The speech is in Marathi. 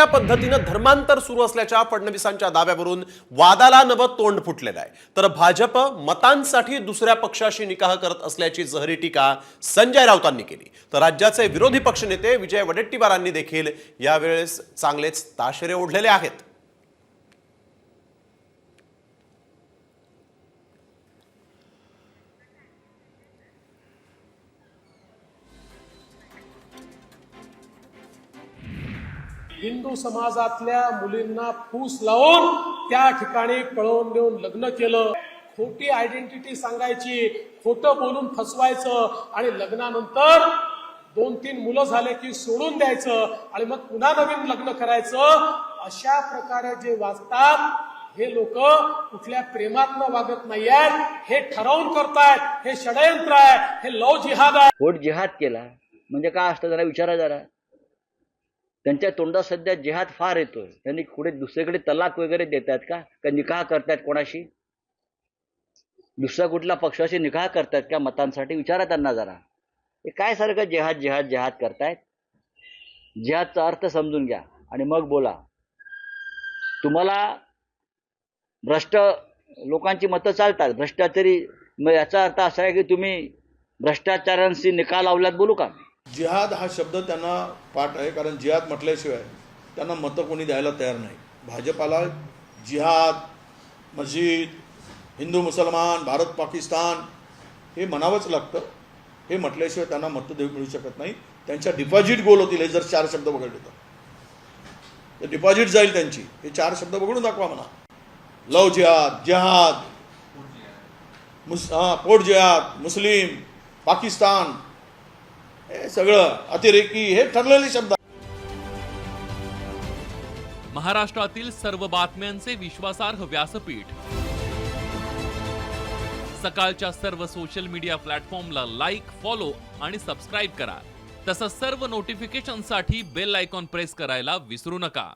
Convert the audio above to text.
पद्धतीनं धर्मांतर सुरू असल्याच्या फडणवीसांच्या दाव्यावरून वादाला नवं तोंड फुटलेलं आहे। तर भाजप मतांसाठी दुसऱ्या पक्षाशी निकाह करत असल्याची जहरी टीका संजय राऊतांनी केली। तर राज्याचे विरोधी पक्षनेते विजय वडेट्टीवारांनी देखील यावेळेस चांगलेच ताशेरे ओढलेले आहेत। हिंदू समाजातल्या मुलींना फूस लावून त्या ठिकाणी पळवून देऊन लग्न केलं, खोटी आयडेंटिटी सांगायची, खोटं बोलून फसवायचं आणि लग्नानंतर 2-3 मुलं झाले की सोडून द्यायचं आणि मग पुन्हा नवीन लग्न करायचं। अशा प्रकारे जे वागतात हे लोक कुठल्या प्रेमातनं वागत नाहीयेत, हे ठरवून करतायत, हे षडयंत्र आहे, हे लव जिहाद आहे। कोर्ट जिहाद केला म्हणजे काय असतं जरा विचारा जरा। त्यांच्या तोंडात सध्या जिहाद फार येतोय। त्यांनी पुढे दुसरीकडे तलाक वगैरे देतात का निकाह करतात कोणाशी? दुसऱ्या कुठल्या पक्षाशी निकाह करतात का मतांसाठी? विचारा त्यांना जरा। हे काय सारखं जिहाद जिहाद जिहाद करतायत? जिहादचा अर्थ समजून घ्या आणि मग बोला। तुम्हाला भ्रष्ट लोकांची मतं चालतात, भ्रष्टाचारी, मग याचा अर्थ असा आहे की तुम्ही भ्रष्टाचारांशी निकाह लावल्यात बोलू का? जिहाद हा शब्द त्यांना पाठ आहे, कारण जिहाद म्हटल्याशिवाय त्यांना मतं कोणी द्यायला तयार नाही। भाजपाला जिहाद, मस्जिद, हिंदू मुसलमान, भारत पाकिस्तान हे म्हणावंच लागतं। हे म्हटल्याशिवाय त्यांना मतं मिळू शकत नाही। त्यांच्या डिपॉझिट गोल होतील हे जर 4 शब्द वगळले तर डिपॉझिट जाईल त्यांची। हे 4 शब्द वगळून दाखवा म्हणा। लव जिहाद, जिहाद, पोट जिहाद, मुस्लिम, पाकिस्तान, हे सगळं अतिरेकी, हे ठरलेले शब्द। महाराष्ट्रातील सर्व बातम्यांचे विश्वासार्ह व्यासपीठ, सकाळच्या सर्व सोशल मीडिया प्लॅटफॉर्मला लाईक, फॉलो आणि सबस्क्राईब करा। तसंच सर्व नोटिफिकेशनसाठी बेल आयकॉन प्रेस करायला विसरू नका।